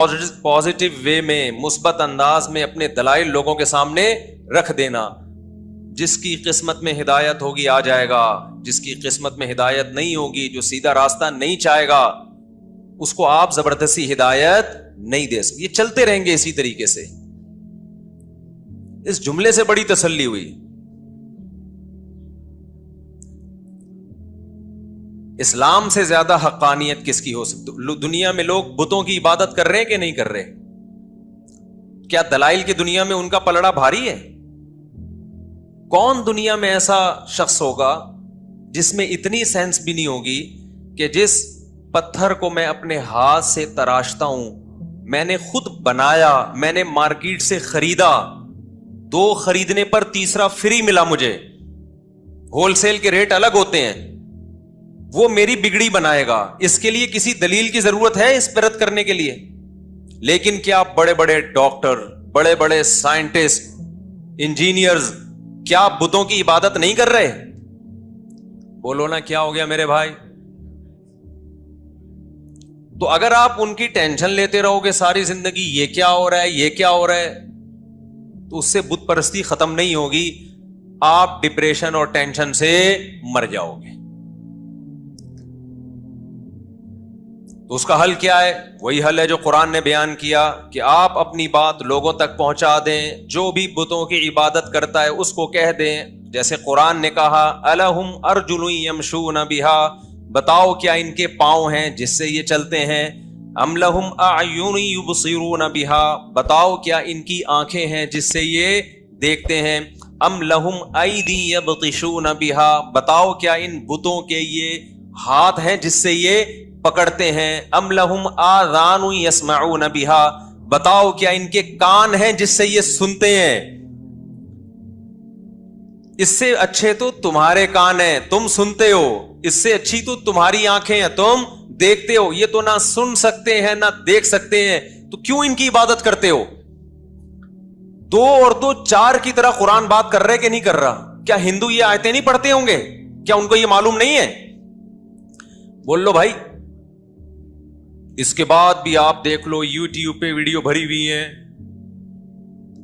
Positive way میں، مثبت انداز میں اپنے دلائل لوگوں کے سامنے رکھ دینا. جس کی قسمت میں ہدایت ہوگی آ جائے گا، جس کی قسمت میں ہدایت نہیں ہوگی، جو سیدھا راستہ نہیں چاہے گا، اس کو آپ زبردستی ہدایت نہیں دے سکتے. یہ چلتے رہیں گے اسی طریقے سے. اس جملے سے بڑی تسلی ہوئی. اسلام سے زیادہ حقانیت کس کی ہو سکتی؟ دنیا میں لوگ بتوں کی عبادت کر رہے ہیں کہ نہیں کر رہے؟ کیا دلائل کی دنیا میں ان کا پلڑا بھاری ہے؟ کون دنیا میں ایسا شخص ہوگا جس میں اتنی سینس بھی نہیں ہوگی کہ جس پتھر کو میں اپنے ہاتھ سے تراشتا ہوں، میں نے خود بنایا، میں نے مارکیٹ سے خریدا، 2 خریدنے پر تیسرا فری ملا مجھے، ہول سیل کے ریٹ الگ ہوتے ہیں، وہ میری بگڑی بنائے گا، اس کے لیے کسی دلیل کی ضرورت ہے اس پہ رد کرنے کے لیے؟ لیکن کیا بڑے بڑے ڈاکٹر، بڑے بڑے سائنٹسٹ، انجینئرز کیا بتوں کی عبادت نہیں کر رہے؟ بولو نا کیا ہو گیا میرے بھائی؟ تو اگر آپ ان کی ٹینشن لیتے رہو گے ساری زندگی، یہ کیا ہو رہا ہے، یہ کیا ہو رہا ہے، تو اس سے بت پرستی ختم نہیں ہوگی، آپ ڈپریشن اور ٹینشن سے مر جاؤ گے. تو اس کا حل کیا ہے؟ وہی حل ہے جو قرآن نے بیان کیا کہ آپ اپنی بات لوگوں تک پہنچا دیں. جو بھی بتوں کی عبادت کرتا ہے اس کو کہہ دیں، جیسے قرآن نے کہا الہم ارجل یمشون بہا، بتاؤ کیا ان کے پاؤں ہیں جس سے یہ چلتے ہیں؟ ام لہم اعین یبصرون بہا، بتاؤ کیا ان کی آنکھیں ہیں جس سے یہ دیکھتے ہیں؟ ام لہم ایدی یبطشون بہا، بتاؤ کیا ان بتوں کے یہ ہاتھ ہیں جس سے یہ پکڑتے ہیں؟ ام لہم آذان یسمعون بہا، بتاؤ کیا ان کے کان ہیں جس سے یہ سنتے ہیں؟ اس سے اچھے تو تمہارے کان ہیں، تم سنتے ہو، اس سے اچھی تو تمہاری آنکھیں ہیں، تم دیکھتے ہو. یہ تو نہ سن سکتے ہیں نہ دیکھ سکتے ہیں، تو کیوں ان کی عبادت کرتے ہو؟ 2 اور 2 4 کی طرح قرآن بات کر رہے کہ نہیں کر رہا؟ کیا ہندو یہ آیتیں نہیں پڑھتے ہوں گے؟ کیا ان کو یہ معلوم نہیں ہے؟ بول لو بھائی. اس کے بعد بھی آپ دیکھ لو یوٹیوب پہ ویڈیو بھری ہوئی ہیں،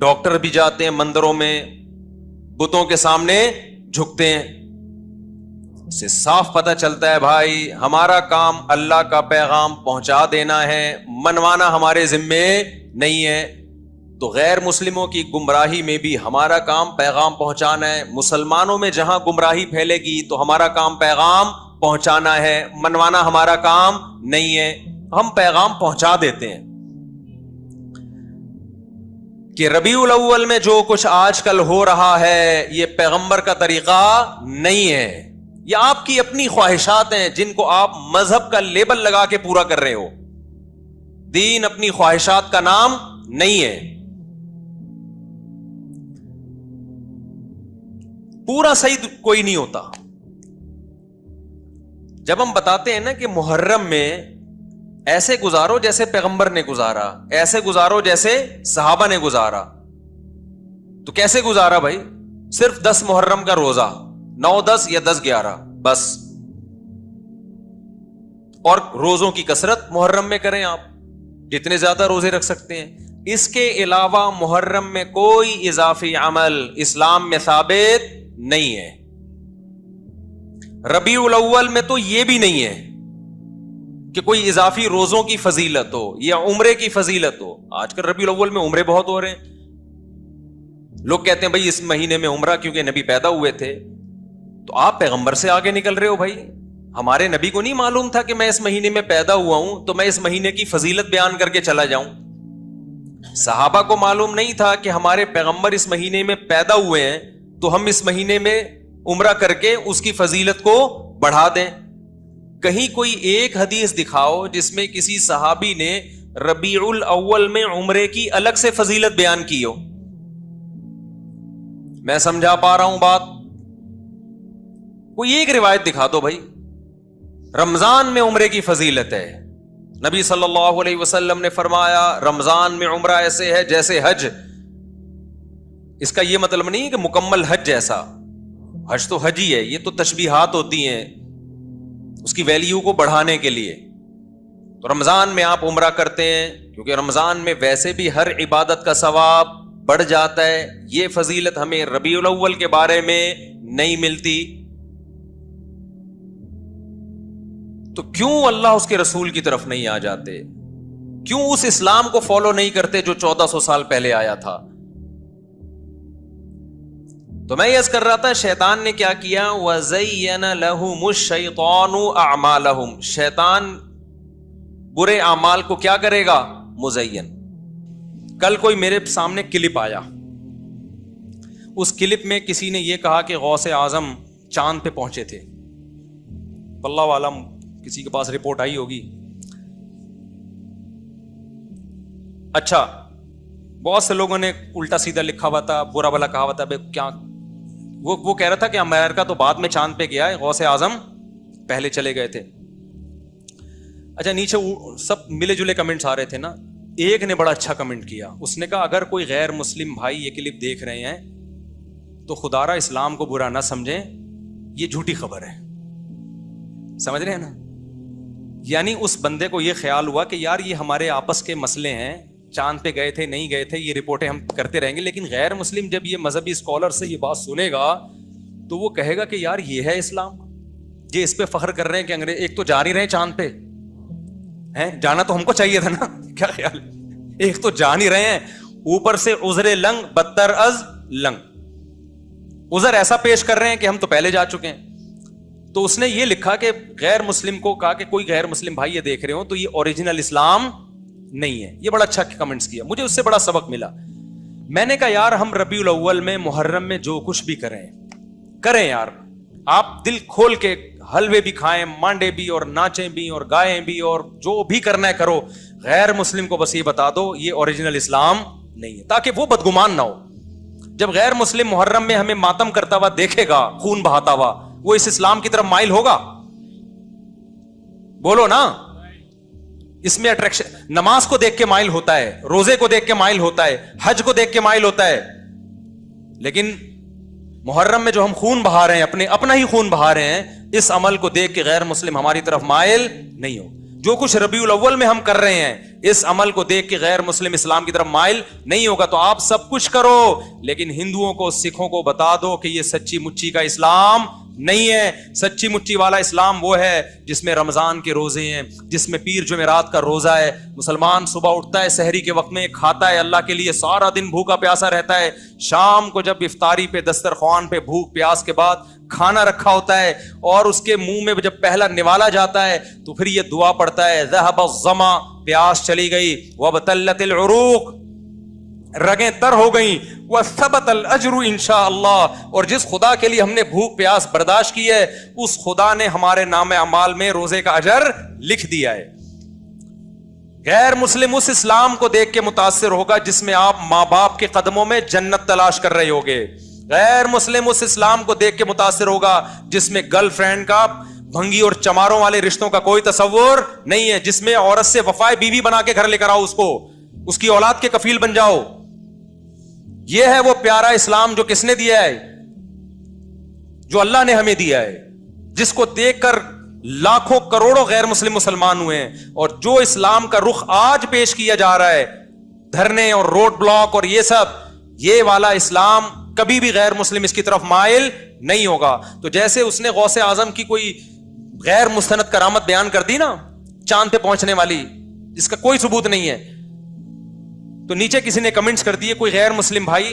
ڈاکٹر بھی جاتے ہیں مندروں میں، بتوں کے سامنے جھکتے ہیں. اس سے صاف پتہ چلتا ہے بھائی ہمارا کام اللہ کا پیغام پہنچا دینا ہے، منوانا ہمارے ذمے نہیں ہے. تو غیر مسلموں کی گمراہی میں بھی ہمارا کام پیغام پہنچانا ہے. مسلمانوں میں جہاں گمراہی پھیلے گی تو ہمارا کام پیغام پہنچانا ہے، منوانا ہمارا کام نہیں ہے. ہم پیغام پہنچا دیتے ہیں کہ ربیع الاول میں جو کچھ آج کل ہو رہا ہے یہ پیغمبر کا طریقہ نہیں ہے، یہ آپ کی اپنی خواہشات ہیں جن کو آپ مذہب کا لیبل لگا کے پورا کر رہے ہو. دین اپنی خواہشات کا نام نہیں ہے. پورا صحیح کوئی نہیں ہوتا. جب ہم بتاتے ہیں نا کہ محرم میں ایسے گزارو جیسے پیغمبر نے گزارا، ایسے گزارو جیسے صحابہ نے گزارا، تو کیسے گزارا بھائی؟ صرف 10 محرم کا روزہ، 9 10 یا 10 11 بس. اور روزوں کی کثرت محرم میں کریں، آپ جتنے زیادہ روزے رکھ سکتے ہیں. اس کے علاوہ محرم میں کوئی اضافی عمل اسلام میں ثابت نہیں ہے. ربیع الاول میں تو یہ بھی نہیں ہے کہ کوئی اضافی روزوں کی فضیلت ہو یا عمرے کی فضیلت ہو. آج کل ربیع الاول میں عمرے بہت ہو رہے ہیں. لوگ کہتے ہیں بھائی اس مہینے میں عمرہ کیونکہ نبی پیدا ہوئے تھے. تو آپ پیغمبر سے آگے نکل رہے ہو بھائی. ہمارے نبی کو نہیں معلوم تھا کہ میں اس مہینے میں پیدا ہوا ہوں تو میں اس مہینے کی فضیلت بیان کر کے چلا جاؤں. صحابہ کو معلوم نہیں تھا کہ ہمارے پیغمبر اس مہینے میں پیدا ہوئے ہیں تو ہم اس مہینے میں عمرہ کر کے اس کی فضیلت کو بڑھا دیں. کہیں کوئی ایک حدیث دکھاؤ جس میں کسی صحابی نے ربیع الاول میں عمرے کی الگ سے فضیلت بیان کی ہو. میں سمجھا پا رہا ہوں بات؟ کوئی ایک روایت دکھا دو بھائی. رمضان میں عمرے کی فضیلت ہے. نبی صلی اللہ علیہ وسلم نے فرمایا رمضان میں عمرہ ایسے ہے جیسے حج. اس کا یہ مطلب نہیں کہ مکمل حج جیسا، حج تو حج ہی ہے، یہ تو تشبیہات ہوتی ہیں اس کی ویلیو کو بڑھانے کے لیے. تو رمضان میں آپ عمرہ کرتے ہیں کیونکہ رمضان میں ویسے بھی ہر عبادت کا ثواب بڑھ جاتا ہے. یہ فضیلت ہمیں ربیع الاول کے بارے میں نہیں ملتی. تو کیوں اللہ اس کے رسول کی طرف نہیں آ جاتے؟ کیوں اس اسلام کو فالو نہیں کرتے جو 1400 سال پہلے آیا تھا؟ تو میں یہ عرض کر رہا تھا شیطان نے کیا کیا؟ وَزَيَّنَ لَهُمُ الشَّيْطَانُ أَعْمَالَهُمْ. شیطان برے اعمال کو کیا کرے گا؟ مزین. کل کوئی میرے سامنے کلپ آیا, اس کلپ میں کسی نے یہ کہا کہ غوث اعظم چاند پہ پہنچے تھے. اللہ عالم کسی کے پاس رپورٹ آئی ہوگی. اچھا, بہت سے لوگوں نے الٹا سیدھا لکھا ہوا تھا, برا بھلا کہا ہوا تھا. کیا وہ کہہ رہا تھا کہ امریکہ تو بعد میں چاند پہ گیا ہے, غوث اعظم پہلے چلے گئے تھے. اچھا, نیچے سب ملے جلے کمنٹس آ رہے تھے نا. ایک نے بڑا اچھا کمنٹ کیا, اس نے کہا اگر کوئی غیر مسلم بھائی یہ کلپ دیکھ رہے ہیں تو خدا را اسلام کو برا نہ سمجھیں, یہ جھوٹی خبر ہے. سمجھ رہے ہیں نا؟ یعنی اس بندے کو یہ خیال ہوا کہ یار یہ ہمارے آپس کے مسئلے ہیں, چاند پہ گئے تھے نہیں گئے تھے یہ رپورٹیں ہم کرتے رہیں گے, لیکن غیر مسلم جب یہ مذہبی اسکالر سے یہ بات سنے گا تو وہ کہے گا کہ یار یہ ہے اسلام. یہ اس پہ فخر کر رہے ہیں کہ انگریز ایک تو جا نہیں رہے چاند پہ, ہیں جانا تو ہم کو چاہیے تھا نا. کیا خیال, ایک تو جا نہیں رہے ہیں, اوپر سے عذر لنگ بدتر از لنگ, عذر ایسا پیش کر رہے ہیں کہ ہم تو پہلے جا چکے ہیں. تو اس نے یہ لکھا کہ غیر مسلم کو کہا کہ کوئی غیر مسلم بھائی یہ دیکھ رہے ہو تو یہ اوریجنل اسلام نہیں ہے. یہ بڑا اچھا کمنٹس کیا, مجھے اس سے بڑا سبق ملا. میں نے کہا یار ہم ربیع الاول میں محرم میں جو کچھ بھی کریں یار, آپ دل کھول کے حلوے بھی کھائیں, مانڈے بھی, اور ناچیں بھی, اور گائیں بھی, اور جو بھی کرنا ہے کرو. غیر مسلم کو بس یہ بتا دو یہ اوریجنل اسلام نہیں ہے, تاکہ وہ بدگمان نہ ہو. جب غیر مسلم محرم میں ہمیں ماتم کرتا ہوا دیکھے گا, خون بہاتا ہوا, وہ اس اسلام کی طرف مائل ہوگا؟ بولو نا. اس میں اٹریکشن, نماز کو دیکھ کے مائل ہوتا ہے, روزے کو دیکھ کے مائل ہوتا ہے, حج کو دیکھ کے مائل ہوتا ہے. لیکن محرم میں جو ہم خون بہا رہے ہیں, اپنا ہی خون بہا رہے ہیں, اس عمل کو دیکھ کے غیر مسلم ہماری طرف مائل نہیں ہو. جو کچھ ربیع الاول میں ہم کر رہے ہیں اس عمل کو دیکھ کے غیر مسلم اسلام کی طرف مائل نہیں ہوگا. تو آپ سب کچھ کرو لیکن ہندوؤں کو, سکھوں کو بتا دو کہ یہ سچی مچی کا اسلام نہیں ہے. سچی مچی والا اسلام وہ ہے جس میں رمضان کے روزے ہیں, جس میں پیر جمعرات کا روزہ ہے. مسلمان صبح اٹھتا ہے, سحری کے وقت میں کھاتا ہے اللہ کے لیے, سارا دن بھوکا پیاسا رہتا ہے. شام کو جب افطاری پہ دسترخوان پہ بھوک پیاس کے بعد کھانا رکھا ہوتا ہے اور اس کے منہ میں جب پہلا نوالا جاتا ہے تو پھر یہ دعا پڑھتا ہے ذهب الظما, پیاس چلی گئی, وابتلت العروق, رگیں تر ہو گئیں, وثبت الاجر انشاءاللہ, اور جس خدا کے لیے ہم نے بھوک پیاس برداشت کی ہے اس خدا نے ہمارے نام اعمال میں روزے کا اجر لکھ دیا ہے. غیر مسلم اس اسلام کو دیکھ کے متاثر ہوگا جس میں آپ ماں باپ کے قدموں میں جنت تلاش کر رہے ہوگے. غیر مسلم اس اسلام کو دیکھ کے متاثر ہوگا جس میں گرل فرینڈ کا بھنگی اور چماروں والے رشتوں کا کوئی تصور نہیں ہے, جس میں عورت سے وفائے بیوی بنا کے گھر لے کر آؤ, اس کو اس کی اولاد کے کفیل بن جاؤ. یہ ہے وہ پیارا اسلام جو کس نے دیا ہے؟ جو اللہ نے ہمیں دیا ہے, جس کو دیکھ کر لاکھوں کروڑوں غیر مسلم مسلمان ہوئے ہیں. اور جو اسلام کا رخ آج پیش کیا جا رہا ہے, دھرنے اور روڈ بلاک اور یہ سب, یہ والا اسلام کبھی بھی غیر مسلم اس کی طرف مائل نہیں ہوگا. تو جیسے اس نے غوث اعظم کی کوئی غیر مستند کرامت بیان کر دی نا, چاند پہ پہنچنے والی, جس کا کوئی ثبوت نہیں ہے, تو نیچے کسی نے کمنٹس کر دیے, کوئی غیر مسلم بھائی,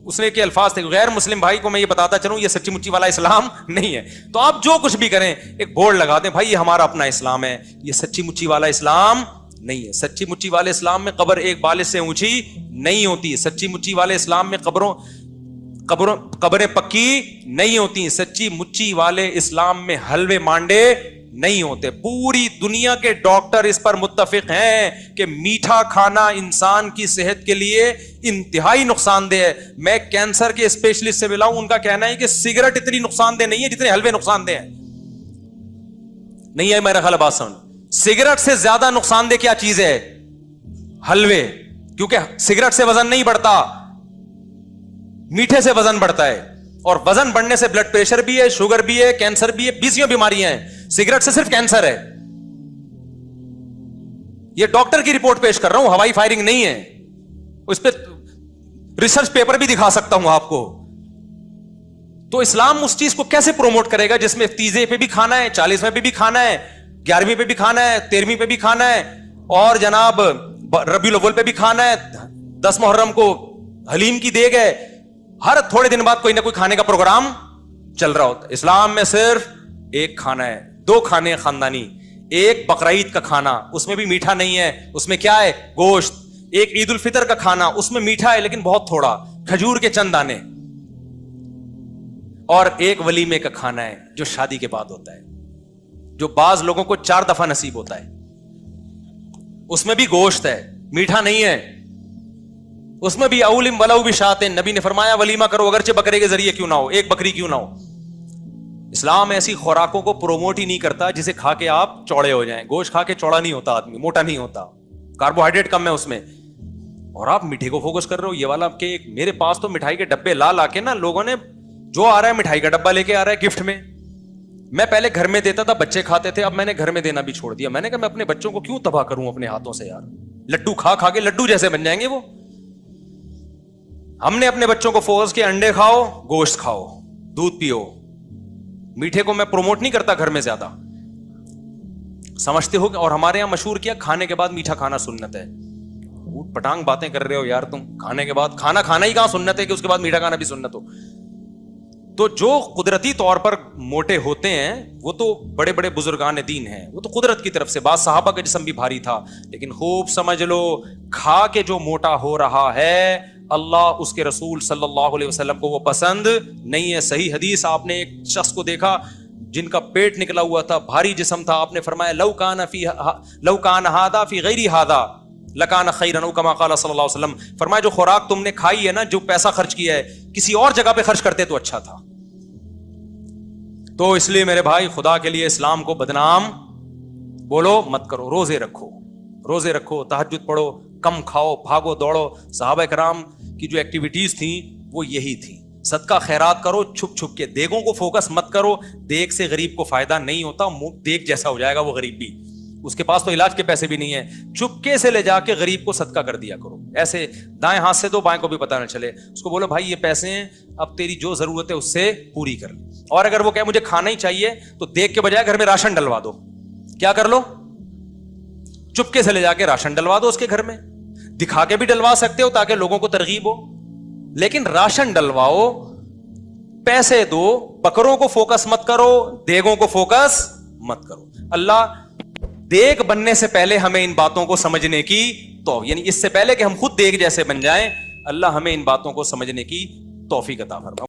اس نے کے الفاظ تھے, غیر مسلم بھائی کو میں یہ بتاتا چلوں یہ سچی مچی والا اسلام نہیں ہے. تو آپ جو کچھ بھی کریں ایک بورڈ لگا دیں, بھائی یہ ہمارا اپنا اسلام ہے, یہ سچی مچی والا اسلام نہیں ہے. سچی مچی والے اسلام میں قبر ایک بالش سے اونچی نہیں ہوتی. سچی مچی والے اسلام میں قبریں پکی نہیں ہوتی. سچی مچی والے اسلام میں حلوے مانڈے نہیں ہوتے. پوری دنیا کے ڈاکٹر اس پر متفق ہیں کہ میٹھا کھانا انسان کی صحت کے لیے انتہائی نقصان دہ ہے. میں کینسر کے اسپیشلسٹ سے ملا ہوں, ان کا کہنا ہے کہ سگریٹ اتنی نقصان دہ نہیں ہے جتنے حلوے نقصان دہ ہیں. نہیں ہے میرا خیال بات سمجھ. سگریٹ سے زیادہ نقصان دہ کیا چیز ہے؟ حلوے. کیونکہ سگریٹ سے وزن نہیں بڑھتا, میٹھے سے وزن بڑھتا ہے, اور وزن بڑھنے سے بلڈ پریشر بھی ہے, شوگر بھی ہے, کینسر بھی ہے, 20 بیماریاں ہیں. سگریٹ سے صرف کینسر ہے. یہ ڈاکٹر کی رپورٹ پیش کر رہا ہوں, ہوائی فائرنگ نہیں ہے. اس پہ ریسرچ پیپر بھی دکھا سکتا ہوں آپ کو. تو اسلام اس چیز کو کیسے پروموٹ کرے گا جس میں تیزے پہ بھی کھانا ہے, 40ویں پہ بھی کھانا ہے, 11ویں پہ بھی کھانا ہے, 13ویں پہ بھی کھانا ہے, اور جناب ربیع الاول پہ بھی کھانا ہے, 10 محرم کو حلیم کی دیگ ہے, ہر تھوڑے دن بعد کوئی نہ کوئی کھانے کا پروگرام چل رہا ہوتا ہے. اسلام میں صرف ایک کھانا ہے, 2 کھانے ہیں خاندانی. ایک بقرعید کا کھانا, اس میں بھی میٹھا نہیں ہے, اس میں کیا ہے, گوشت. ایک عید الفطر کا کھانا, اس میں میٹھا ہے لیکن بہت تھوڑا, کھجور کے چند دانے. اور ایک ولیمے کا کھانا ہے جو شادی کے بعد ہوتا ہے, جو بعض لوگوں کو 4 دفعہ نصیب ہوتا ہے. اس میں بھی گوشت ہے, میٹھا نہیں ہے. اس میں بھی اولم ولو بشاتن, نبی نے فرمایا ولیمہ کرو اگرچہ بکرے کے ذریعے کیوں نہ ہو, ایک بکری کیوں نہ ہو. اسلام ایسی خوراکوں کو پروموٹ ہی نہیں کرتا جسے کھا کے آپ چوڑے ہو جائیں. گوشت کھا کے چوڑا نہیں ہوتا آدمی, موٹا نہیں ہوتا, کاربوہائیڈریٹ کم ہے اس میں. اور آپ میٹھے کو فوکس کر رہے ہو, یہ والا کہ میرے پاس تو مٹھائی کے ڈبے لا کے نا لوگوں نے, جو آ رہا ہے مٹھائی کا ڈبہ لے کے آ رہا ہے گفٹ میں. میں پہلے گھر میں دیتا تھا, بچے کھاتے تھے, اب میں نے گھر میں دینا بھی چھوڑ دیا. میں نے کہا میں اپنے بچوں کو کیوں تباہ کروں اپنے ہاتھوں سے یار, لڈو کھا کے لڈو جیسے بن جائیں گے وہ. ہم نے اپنے بچوں کو فوکس کیا, انڈے کھاؤ, گوشت کھاؤ, دودھ پیو. میٹھے کو میں پروموٹ نہیں کرتا گھر میں زیادہ, سمجھتے ہو. اور ہمارے یہاں مشہور کیا, کھانے کے بعد میٹھا کھانا سنت ہے. اوٹ پٹانگ باتیں کر رہے ہو یار تم. کھانے کے بعد کھانا ہی کہاں سنت ہے کہ اس کے بعد میٹھا کھانا بھی سنت ہو. تو جو قدرتی طور پر موٹے ہوتے ہیں وہ تو بڑے بڑے بزرگان دین ہیں, وہ تو قدرت کی طرف سے. بعض صحابہ کا جسم بھی بھاری تھا, لیکن خوب سمجھ لو کھا کے جو موٹا ہو رہا ہے, اللہ اس کے رسول صلی اللہ علیہ وسلم کو وہ پسند نہیں ہے. صحیح حدیث, آپ نے ایک شخص کو دیکھا جن کا پیٹ نکلا ہوا تھا, بھاری جسم تھا, آپ نے فرمایا لو کان ہادا فی غیری ہادا لکان خیرا, او کما قال صلی اللہ علیہ وسلم. فرمایا جو خوراک تم نے کھائی ہے نا, جو پیسہ خرچ کیا ہے, کسی اور جگہ پہ خرچ کرتے تو اچھا تھا. تو اس لیے میرے بھائی خدا کے لیے اسلام کو بدنام بولو مت کرو. روزے رکھو, تہجد پڑھو, کم کھاؤ, بھاگو دوڑو. صحابہ کرام کی جو ایکٹیویٹیز تھیں وہ یہی تھی. صدقہ خیرات کرو چھپ چھپ کے, دیگوں کو فوکس مت کرو. دیگ سے غریب کو فائدہ نہیں ہوتا, دیگ جیسا ہو جائے گا وہ غریب بھی, اس کے پاس تو علاج کے پیسے بھی نہیں ہیں. چپکے سے لے جا کے غریب کو صدقہ کر دیا کرو. ایسے دائیں ہاتھ سے دو, بائیں کو بھی پتہ نہ چلے. اس کو بولو بھائی یہ پیسے ہیں, اب تیری جو ضرورت ہے اس سے پوری کر لے. اور اگر وہ کہے مجھے کھانا ہی چاہیے تو دیگ کے بجائے گھر میں راشن ڈلوا دو. کیا کر لو, چپکے سے لے جا کے راشن ڈلوا دو اس کے گھر میں. دکھا کے بھی ڈلوا سکتے ہو تاکہ لوگوں کو ترغیب ہو, لیکن راشن ڈلواؤ, پیسے دو. بکروں کو فوکس مت کرو, دیگوں کو فوکس مت کرو. اللہ دیگ بننے سے پہلے ہمیں ان باتوں کو سمجھنے کی, تو یعنی اس سے پہلے کہ ہم خود دیگ جیسے بن جائیں, اللہ ہمیں ان باتوں کو سمجھنے کی توفیق عطا فرمائے.